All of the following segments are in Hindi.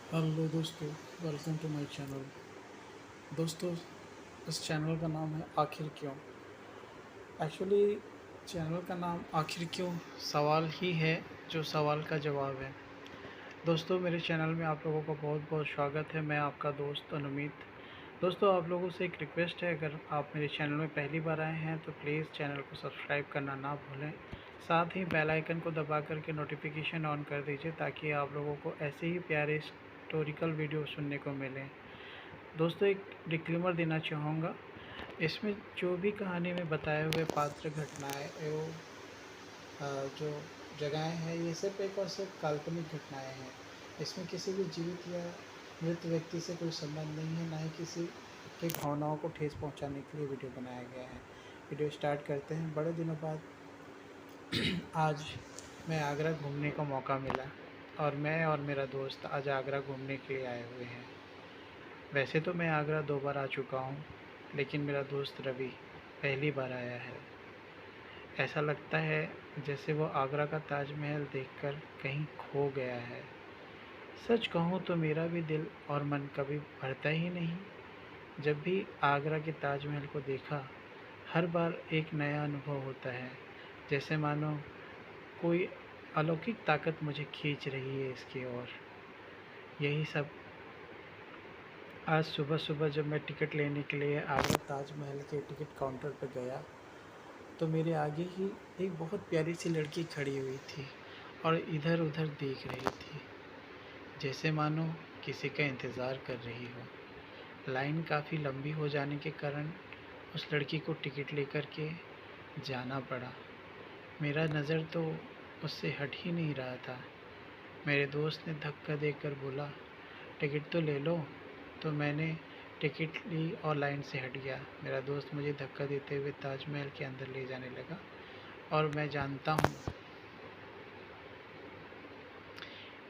हेलो दोस्तों, वेलकम टू माय चैनल। दोस्तों, इस चैनल का नाम है आखिर क्यों। एक्चुअली चैनल का नाम आखिर क्यों सवाल ही है, जो सवाल का जवाब है। दोस्तों, मेरे चैनल में आप लोगों का बहुत बहुत स्वागत है। मैं आपका दोस्त अनुमित। दोस्तों, आप लोगों से एक रिक्वेस्ट है, अगर आप मेरे चैनल में पहली बार आए हैं तो प्लीज़ चैनल को सब्सक्राइब करना ना भूलें। साथ ही बेल आइकन को दबा करके नोटिफिकेशन ऑन कर दीजिए, ताकि आप लोगों को ऐसे ही प्यारे हिस्टोरिकल वीडियो सुनने को मिलें। दोस्तों, एक डिक्लेमर देना चाहूँगा। इसमें जो भी कहानी में बताए हुए पात्र, घटनाएं एवं जो जगहें हैं, ये सिर्फ एक और सिर्फ काल्पनिक घटनाएं हैं। इसमें किसी भी जीवित या मृत व्यक्ति से कोई संबंध नहीं है, ना ही किसी की भावनाओं को ठेस पहुंचाने के लिए वीडियो बनाया गया है। वीडियो स्टार्ट करते हैं। बड़े दिनों बाद आज मैं आगरा घूमने का मौका मिला, और मैं और मेरा दोस्त आज आगरा घूमने के लिए आए हुए हैं। वैसे तो मैं आगरा 2 बार आ चुका हूँ, लेकिन मेरा दोस्त रवि पहली बार आया है। ऐसा लगता है जैसे वो आगरा का ताजमहल देखकर कहीं खो गया है। सच कहूँ तो मेरा भी दिल और मन कभी भरता ही नहीं। जब भी आगरा के ताजमहल को देखा, हर बार एक नया अनुभव होता है, जैसे मानो कोई अलौकिक ताकत मुझे खींच रही है इसकी ओर। यही सब आज सुबह सुबह जब मैं टिकट लेने के लिए आगरा ताजमहल के टिकट काउंटर पर गया, तो मेरे आगे ही एक बहुत प्यारी सी लड़की खड़ी हुई थी और इधर उधर देख रही थी, जैसे मानो किसी का इंतज़ार कर रही हो। लाइन काफ़ी लंबी हो जाने के कारण उस लड़की को टिकट लेकर के जाना पड़ा। मेरा नज़र तो उससे हट ही नहीं रहा था। मेरे दोस्त ने धक्का देकर बोला, टिकट तो ले लो। तो मैंने टिकट ली और लाइन से हट गया। मेरा दोस्त मुझे धक्का देते हुए ताजमहल के अंदर ले जाने लगा, और मैं जानता हूँ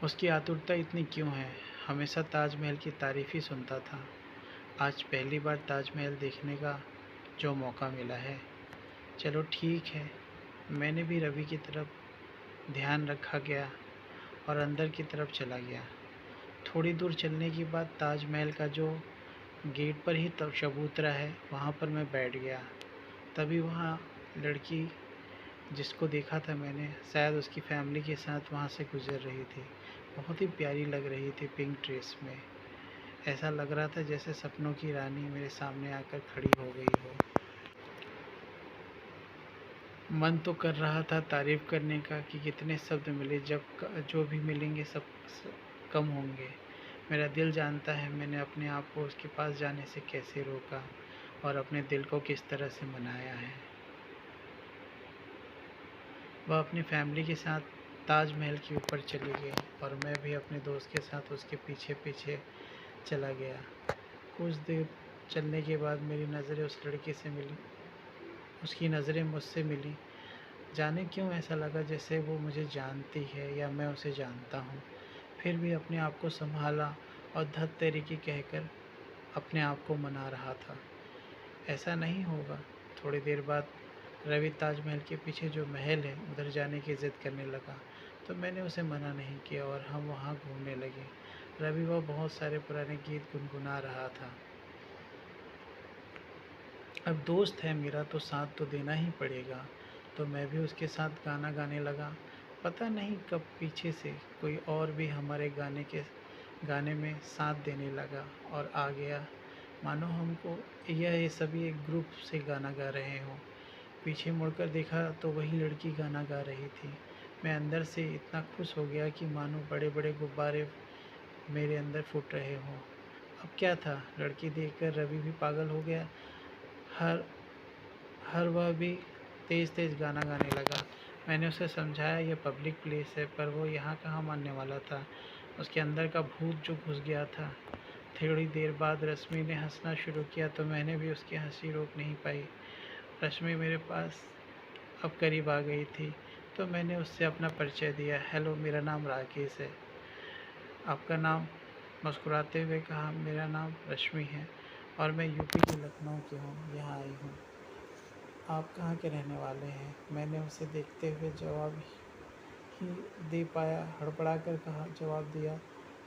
उसकी आतुरता इतनी क्यों है। हमेशा ताजमहल की तारीफ़ ही सुनता था। आज पहली बार ताजमहल देखने का जो मौका मिला है। चलो ठीक है। मैंने भी रवि की तरफ ध्यान रखा गया और अंदर की तरफ चला गया। थोड़ी दूर चलने के बाद ताजमहल का जो गेट पर ही तब चबूतरा है, वहाँ पर मैं बैठ गया। तभी वहाँ लड़की जिसको देखा था मैंने, शायद उसकी फैमिली के साथ वहाँ से गुज़र रही थी। बहुत ही प्यारी लग रही थी पिंक ड्रेस में। ऐसा लग रहा था जैसे सपनों की रानी मेरे सामने आकर खड़ी हो गई हो। मन तो कर रहा था तारीफ़ करने का कि कितने शब्द मिले, जब जो भी मिलेंगे सब कम होंगे। मेरा दिल जानता है मैंने अपने आप को उसके पास जाने से कैसे रोका, और अपने दिल को किस तरह से मनाया है। वह अपनी फैमिली के साथ ताजमहल के ऊपर चली गई, और मैं भी अपने दोस्त के साथ उसके पीछे पीछे चला गया। कुछ देर चलने के बाद मेरी नज़रें उस लड़की से मिली, उसकी नज़रें मुझसे मिली। जाने क्यों ऐसा लगा जैसे वो मुझे जानती है या मैं उसे जानता हूँ। फिर भी अपने आप को संभाला और धत तेरी की कहकर अपने आप को मना रहा था। ऐसा नहीं होगा। थोड़ी देर बाद रवि ताजमहल के पीछे जो महल है उधर जाने की ज़िद करने लगा, तो मैंने उसे मना नहीं किया और हम वहाँ घूमने लगे। रवि वह बहुत सारे पुराने गीत गुनगुना रहा था। अब दोस्त है मेरा तो साथ तो देना ही पड़ेगा, तो मैं भी उसके साथ गाना गाने लगा। पता नहीं कब पीछे से कोई और भी हमारे गाने में साथ देने लगा और आ गया, मानो हमको ये सभी एक ग्रुप से गाना गा रहे हों। पीछे मुड़कर देखा तो वही लड़की गाना गा रही थी। मैं अंदर से इतना खुश हो गया कि मानो बड़े बड़े गुब्बारे मेरे अंदर फूट रहे हों। अब क्या था, लड़की देखकर रवि भी पागल हो गया। हर हर वह भी तेज़ तेज़ गाना गाने लगा। मैंने उसे समझाया यह पब्लिक प्लेस है, पर वो यहाँ कहाँ मानने वाला था। उसके अंदर का भूत जो घुस गया था। थोड़ी देर बाद रश्मि ने हंसना शुरू किया, तो मैंने भी उसकी हंसी रोक नहीं पाई। रश्मि मेरे पास अब करीब आ गई थी, तो मैंने उससे अपना परिचय दिया। हेलो, मेरा नाम राकेश है। आपका नाम? मुस्कुराते हुए कहा, मेरा नाम रश्मि है और मैं यूपी के लखनऊ की हूँ, यहाँ आई हूँ। आप कहाँ के रहने वाले हैं? मैंने उसे देखते हुए जवाब ही दे पाया, हड़बड़ा कर कहा, जवाब दिया,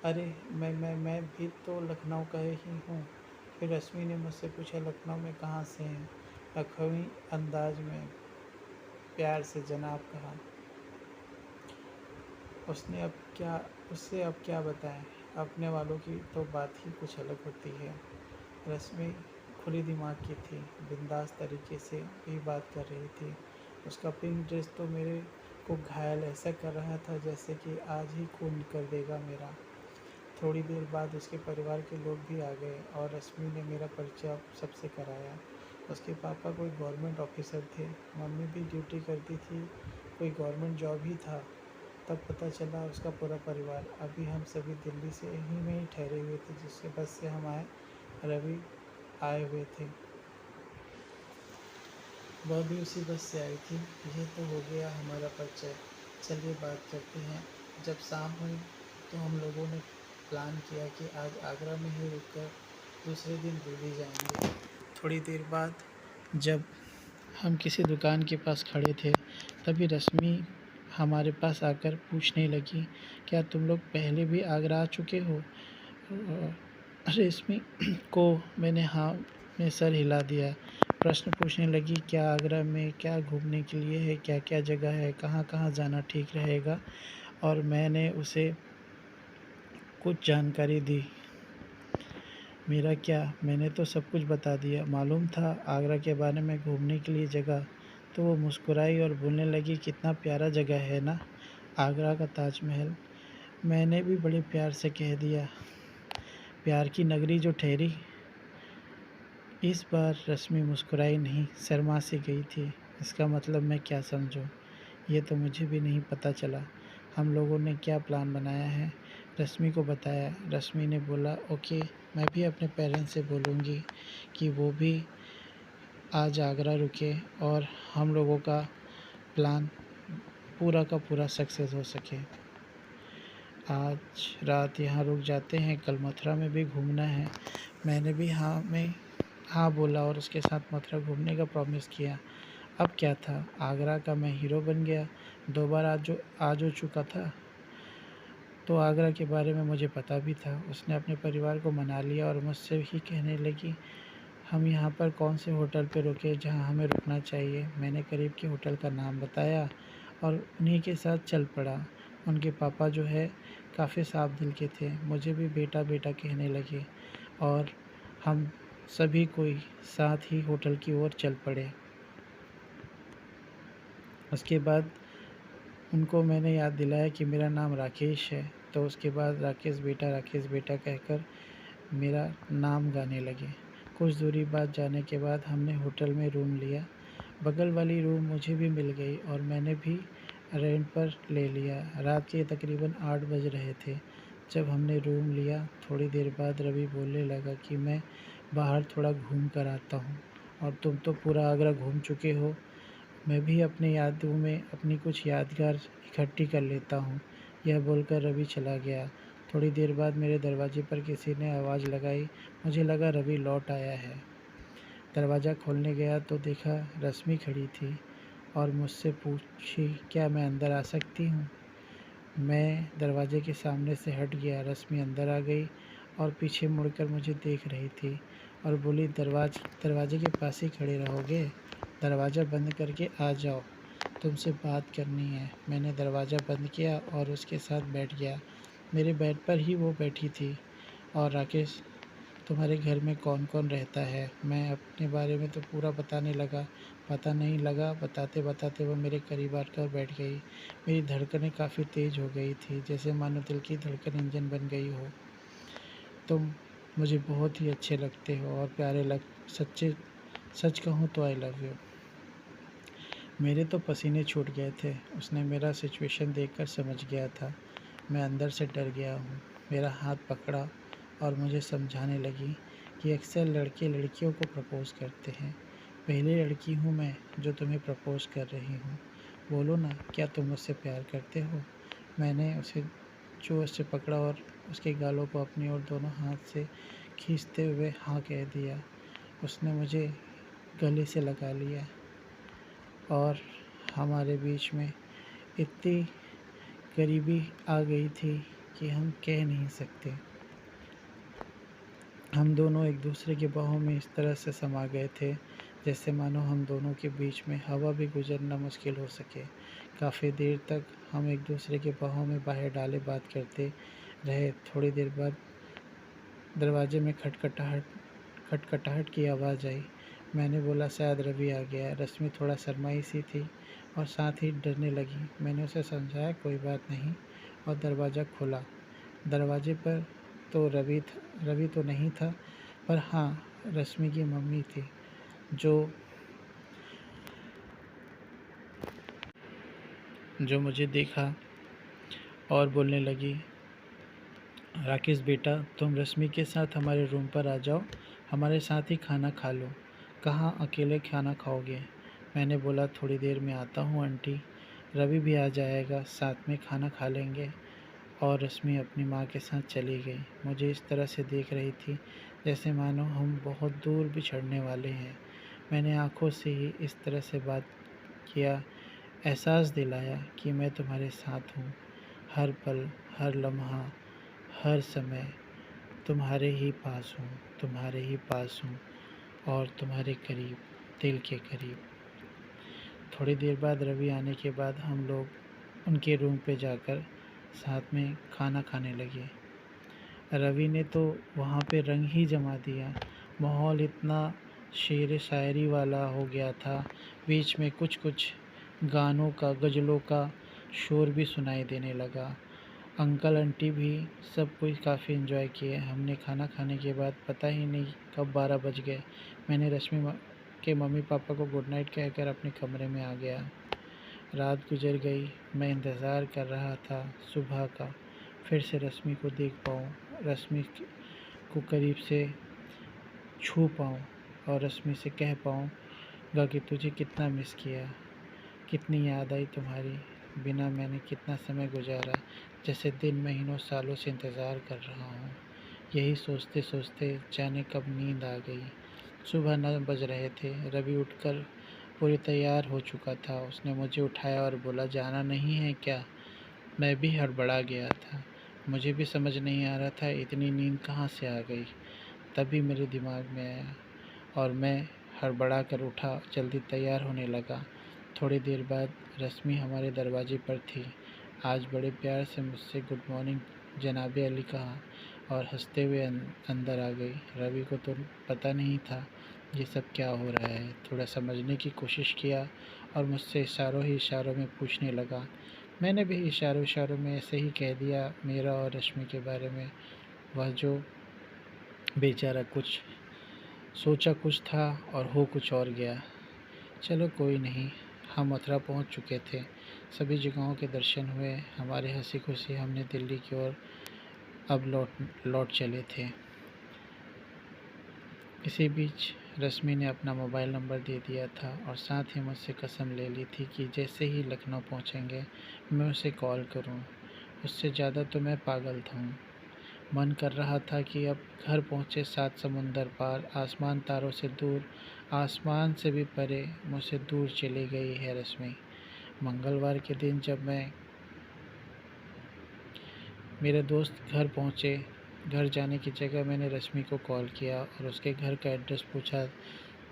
अरे मैं भी तो लखनऊ का ही हूँ। फिर रश्मि ने मुझसे पूछा, लखनऊ में कहाँ से हैं? लखनवी अंदाज में प्यार से जनाब कहा। उसने अब क्या बताएं। अपने वालों की तो बात ही कुछ अलग होती है। रश्मि खुली दिमाग की थी, बिंदास तरीके से भी बात कर रही थी। उसका पिंक ड्रेस तो मेरे को घायल ऐसा कर रहा था जैसे कि आज ही खून निकल देगा मेरा। थोड़ी देर बाद उसके परिवार के लोग भी आ गए और रश्मि ने मेरा परिचय सबसे कराया। उसके पापा कोई गवर्नमेंट ऑफिसर थे, मम्मी भी ड्यूटी करती थी, कोई गवर्नमेंट जॉब ही था। तब पता चला उसका पूरा परिवार। अभी हम सभी दिल्ली से यहीं में ही ठहरे हुए थे, जिससे बस से हम आए, रवि आए हुए थे, वह भी उसी बस से आई थी। यह तो हो गया हमारा परिचय। चलिए बात करते हैं। जब शाम हुई तो हम लोगों ने प्लान किया कि आज आगरा में ही रुककर दूसरे दिन दिल्ली जाएंगे। थोड़ी देर बाद जब हम किसी दुकान के पास खड़े थे, तभी रश्मि हमारे पास आकर पूछने लगी, क्या तुम लोग पहले भी आगरा आ चुके हो? रश्मि को मैंने हाँ में सर हिला दिया। प्रश्न पूछने लगी, क्या आगरा में क्या घूमने के लिए है, क्या क्या जगह है, कहाँ कहाँ जाना ठीक रहेगा। और मैंने उसे कुछ जानकारी दी। मेरा क्या, मैंने तो सब कुछ बता दिया। मालूम था आगरा के बारे में घूमने के लिए जगह। तो वो मुस्कुराई और बोलने लगी, कितना प्यारा जगह है ना, आगरा का ताजमहल। मैंने भी बड़े प्यार से कह दिया, प्यार की नगरी जो ठहरी। इस बार रश्मि मुस्कुराई नहीं, शर्मा सी गई थी। इसका मतलब मैं क्या समझूं, ये तो मुझे भी नहीं पता चला। हम लोगों ने क्या प्लान बनाया है, रश्मि को बताया। रश्मि ने बोला, ओके, मैं भी अपने पेरेंट्स से बोलूँगी कि वो भी आज आगरा रुके और हम लोगों का प्लान पूरा का पूरा सक्सेस हो सके। आज रात यहाँ रुक जाते हैं, कल मथुरा में भी घूमना है। मैंने भी हाँ बोला और उसके साथ मथुरा घूमने का प्रॉमिस किया। अब क्या था, आगरा का मैं हीरो बन गया। 2 बार आज हो चुका था, तो आगरा के बारे में मुझे पता भी था। उसने अपने परिवार को मना लिया और मुझसे ही कहने लगी, हम यहाँ पर कौन से होटल पे रुके जहाँ हमें रुकना चाहिए। मैंने करीब के होटल का नाम बताया और उन्हीं के साथ चल पड़ा। उनके पापा जो है काफ़ी साफ दिल के थे, मुझे भी बेटा बेटा कहने लगे और हम सभी कोई साथ ही होटल की ओर चल पड़े। उसके बाद उनको मैंने याद दिलाया कि मेरा नाम राकेश है, तो उसके बाद राकेश बेटा कहकर मेरा नाम गाने लगे। कुछ दूरी बाद जाने के बाद हमने होटल में रूम लिया। बगल वाली रूम मुझे भी मिल गई और मैंने भी रेंट पर ले लिया। रात के तकरीबन 8 बज रहे थे जब हमने रूम लिया। थोड़ी देर बाद रवि बोलने लगा कि मैं बाहर थोड़ा घूम कर आता हूँ और तुम तो पूरा आगरा घूम चुके हो, मैं भी अपने यादों में अपनी कुछ यादगार इकट्ठी कर लेता हूँ। यह बोलकर रवि चला गया। थोड़ी देर बाद मेरे दरवाजे पर किसी ने आवाज़ लगाई। मुझे लगा रवि लौट आया है। दरवाज़ा खोलने गया तो देखा रश्मि खड़ी थी और मुझसे पूछी, क्या मैं अंदर आ सकती हूँ? मैं दरवाजे के सामने से हट गया। रश्मि अंदर आ गई और पीछे मुड़कर मुझे देख रही थी और बोली, दरवाजे के पास ही खड़े रहोगे? दरवाज़ा बंद करके आ जाओ, तुमसे बात करनी है। मैंने दरवाज़ा बंद किया और उसके साथ बैठ गया। मेरे बेड पर ही वो बैठी थी। और राकेश, तुम्हारे घर में कौन कौन रहता है? मैं अपने बारे में तो पूरा बताने लगा। पता नहीं लगा, बताते बताते वो मेरे करीब आकर बैठ गई। मेरी धड़कनें काफ़ी तेज़ हो गई थी, जैसे मानो दिल की धड़कन इंजन बन गई हो। तुम मुझे बहुत ही अच्छे लगते हो और सच कहूँ तो आई लव यू। मेरे तो पसीने छूट गए थे। उसने मेरा सिचुएशन देखकर समझ गया था मैं अंदर से डर गया हूँ। मेरा हाथ पकड़ा और मुझे समझाने लगी कि अक्सर लड़के लड़कियों को प्रपोज़ करते हैं। पहली लड़की हूँ मैं जो तुम्हें प्रपोज़ कर रही हूँ। बोलो ना, क्या तुम मुझसे प्यार करते हो? मैंने उसे जोर से पकड़ा और उसके गालों को अपनी ओर दोनों हाथ से खींचते हुए हाँ कह दिया। उसने मुझे गले से लगा लिया और हमारे बीच में इतनी करीबी आ गई थी कि हम कह नहीं सकते। हम दोनों एक दूसरे की बाहों में इस तरह से समा गए थे जैसे मानो हम दोनों के बीच में हवा भी गुजरना मुश्किल हो सके। काफ़ी देर तक हम एक दूसरे के बाहों में बाहें डाले बात करते रहे। थोड़ी देर बाद दरवाजे में खटखटाहट की आवाज़ आई। मैंने बोला शायद रवि आ गया है। रश्मि थोड़ा शर्माई सी थी और साथ ही डरने लगी। मैंने उसे समझाया कोई बात नहीं और दरवाज़ा खोला। दरवाजे पर तो रवि तो नहीं था, पर हाँ रश्मि की मम्मी थी, जो मुझे देखा और बोलने लगी, राकेश बेटा तुम रश्मि के साथ हमारे रूम पर आ जाओ, हमारे साथ ही खाना खा लो। कहाँ अकेले खाना खाओगे? मैंने बोला थोड़ी देर में आता हूँ आंटी, रवि भी आ जाएगा, साथ में खाना खा लेंगे। और रश्मि अपनी माँ के साथ चली गई। मुझे इस तरह से देख रही थी जैसे मानो हम बहुत दूर बिछड़ने वाले हैं। मैंने आंखों से ही इस तरह से बात किया, एहसास दिलाया कि मैं तुम्हारे साथ हूँ, हर पल, हर लम्हा, हर समय तुम्हारे ही पास हूँ, तुम्हारे ही पास हूँ और तुम्हारे करीब, दिल के करीब। थोड़ी देर बाद रवि आने के बाद हम लोग उनके रूम पे जाकर साथ में खाना खाने लगे। रवि ने तो वहाँ पे रंग ही जमा दिया। माहौल इतना शेर शायरी वाला हो गया था। बीच में कुछ कुछ गानों का, गज़लों का शोर भी सुनाई देने लगा। अंकल आंटी भी सब कुछ काफ़ी एंजॉय किए। हमने खाना खाने के बाद पता ही नहीं कब 12 बज गए। मैंने रश्मि के मम्मी पापा को गुड नाइट कहकर अपने कमरे में आ गया। रात गुजर गई। मैं इंतज़ार कर रहा था सुबह का, फिर से रश्मि को देख पाऊँ, रश्मि को करीब से छू पाऊँ और रश्मि से कह पाऊँगा कि तुझे कितना मिस किया, कितनी याद आई तुम्हारी, बिना मैंने कितना समय गुजारा, जैसे दिन महीनों सालों से इंतज़ार कर रहा हूँ। यही सोचते सोचते जाने कब नींद आ गई। सुबह 9 बज रहे थे। रवि उठकर पूरी तैयार हो चुका था। उसने मुझे उठाया और बोला जाना नहीं है क्या? मैं भी हड़बड़ा गया था। मुझे भी समझ नहीं आ रहा था इतनी नींद कहाँ से आ गई। तभी मेरे दिमाग में आया और मैं हड़बड़ा कर उठा, जल्दी तैयार होने लगा। थोड़ी देर बाद रश्मि हमारे दरवाजे पर थी। आज बड़े प्यार से मुझसे गुड मॉर्निंग जनाबे अली कहा और हंसते हुए अंदर आ गई। रवि को तो पता नहीं था ये सब क्या हो रहा है। थोड़ा समझने की कोशिश किया और मुझसे इशारों ही इशारों में पूछने लगा। मैंने भी इशारों इशारों में ऐसे ही कह दिया मेरा और रश्मि के बारे में। वह जो बेचारा कुछ सोचा कुछ था और हो कुछ और गया। चलो कोई नहीं, हम मथुरा पहुंच चुके थे। सभी जगहों के दर्शन हुए। हमारे हंसी खुशी हमने दिल्ली की ओर अब लौट चले थे। इसी बीच रश्मि ने अपना मोबाइल नंबर दे दिया था और साथ ही मुझसे कसम ले ली थी कि जैसे ही लखनऊ पहुंचेंगे मैं उसे कॉल करूं। उससे ज़्यादा तो मैं पागल था। मन कर रहा था कि अब घर पहुँचे, 7 समुंदर पार, आसमान तारों से दूर, आसमान से भी परे मुझसे दूर चली गई है रश्मि। मंगलवार के दिन जब मेरे दोस्त घर पहुँचे, घर जाने की जगह मैंने रश्मि को कॉल किया और उसके घर का एड्रेस पूछा।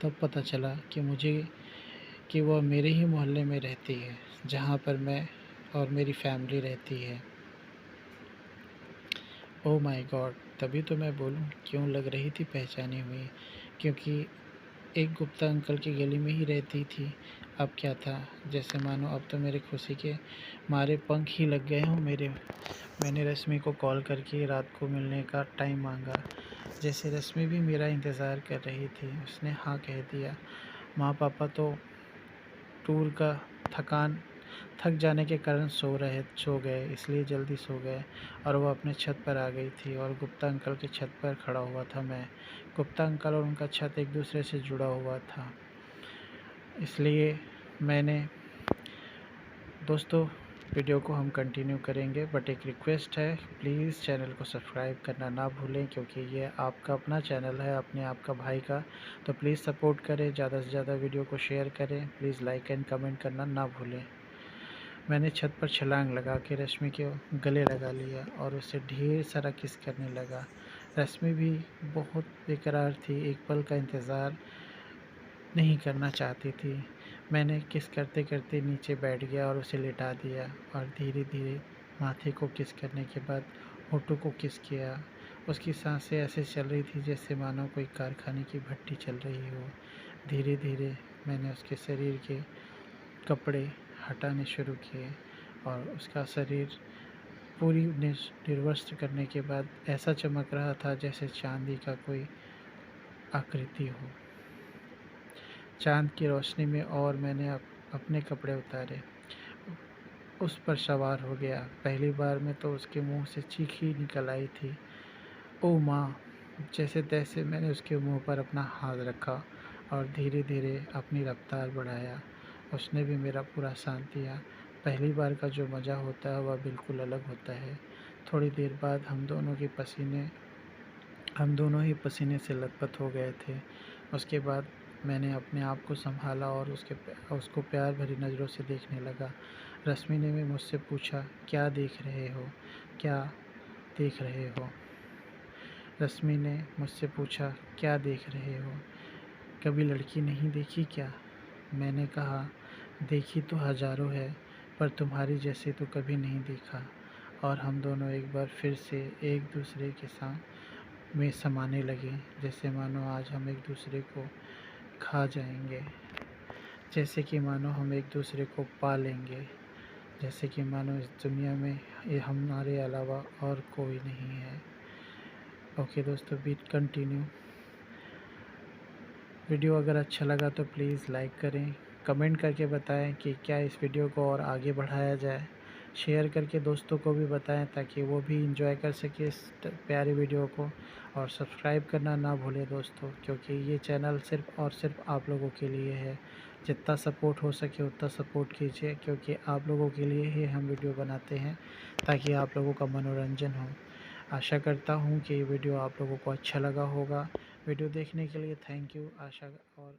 तब पता चला कि वह मेरे ही मोहल्ले में रहती है, जहाँ पर मैं और मेरी फैमिली रहती है। Oh my God! तभी तो मैं बोलूँ क्यों लग रही थी पहचानी हुई, क्योंकि एक गुप्ता अंकल की गली में ही रहती थी। अब क्या था, जैसे मानो अब तो मेरे खुशी के मारे पंख ही लग गए हों मेरे। मैंने रश्मि को कॉल करके रात को मिलने का टाइम मांगा। जैसे रश्मि भी मेरा इंतज़ार कर रही थी। उसने हाँ कह दिया। माँ पापा तो टूर का थक जाने के कारण सो गए, इसलिए जल्दी सो गए और वह अपने छत पर आ गई थी और गुप्ता अंकल के छत पर खड़ा हुआ था मैं। गुप्ता अंकल और उनका छत एक दूसरे से जुड़ा हुआ था, इसलिए मैंने दोस्तों वीडियो को हम कंटिन्यू करेंगे, बट एक रिक्वेस्ट है, प्लीज़ चैनल को सब्सक्राइब करना ना भूलें, क्योंकि ये आपका अपना चैनल है, अपने आपका भाई का। तो प्लीज़ सपोर्ट करें, ज़्यादा से ज़्यादा वीडियो को शेयर करें, प्लीज़ लाइक एंड कमेंट करना ना भूलें। मैंने छत पर छलांग लगा के रश्मि के गले लगा लिया और उसे ढेर सारा किस करने लगा। रश्मि भी बहुत बेकरार थी, एक पल का इंतज़ार नहीं करना चाहती थी। मैंने किस करते करते नीचे बैठ गया और उसे लिटा दिया और धीरे धीरे माथे को किस करने के बाद होठों को किस किया। उसकी सांसें ऐसे चल रही थी जैसे मानो कोई कारखाने की भट्टी चल रही हो। धीरे धीरे मैंने उसके शरीर के कपड़े हटाने शुरू किए और उसका शरीर पूरी निर्वस्त्र करने के बाद ऐसा चमक रहा था जैसे चांदी का कोई आकृति हो चांद की रोशनी में। और मैंने अपने कपड़े उतारे, उस पर सवार हो गया। पहली बार में तो उसके मुंह से चीख ही निकल आई थी, ओ माँ। जैसे तैसे मैंने उसके मुंह पर अपना हाथ रखा और धीरे धीरे अपनी रफ्तार बढ़ाया। उसने भी मेरा पूरा साथ दिया। पहली बार का जो मज़ा होता है वह बिल्कुल अलग होता है। थोड़ी देर बाद हम दोनों ही पसीने से लथपथ हो गए थे। उसके बाद मैंने अपने आप को संभाला और उसको प्यार भरी नज़रों से देखने लगा। रश्मि ने भी मुझसे पूछा, क्या देख रहे हो, क्या देख रहे हो? रश्मि ने मुझसे पूछा, क्या देख रहे हो? कभी लड़की नहीं देखी क्या? मैंने कहा, देखी तो हज़ारों है, पर तुम्हारी जैसे तो कभी नहीं देखा। और हम दोनों एक बार फिर से एक दूसरे के साथ में समाने लगे, जैसे मानो आज हम एक दूसरे को खा जाएंगे, जैसे कि मानो हम एक दूसरे को पा लेंगे, जैसे कि मानो इस दुनिया में ये हमारे अलावा और कोई नहीं है। ओके दोस्तों, बीट कंटिन्यू। वीडियो अगर अच्छा लगा तो प्लीज़ लाइक करें, कमेंट करके बताएं कि क्या इस वीडियो को और आगे बढ़ाया जाए। शेयर करके दोस्तों को भी बताएं ताकि वो भी इंजॉय कर सके इस प्यारी वीडियो को। और सब्सक्राइब करना ना भूलें दोस्तों, क्योंकि ये चैनल सिर्फ़ और सिर्फ आप लोगों के लिए है। जितना सपोर्ट हो सके उतना सपोर्ट कीजिए, क्योंकि आप लोगों के लिए ही हम वीडियो बनाते हैं ताकि आप लोगों का मनोरंजन हो। आशा करता हूँ कि ये वीडियो आप लोगों को अच्छा लगा होगा। वीडियो देखने के लिए थैंक यू। आशा और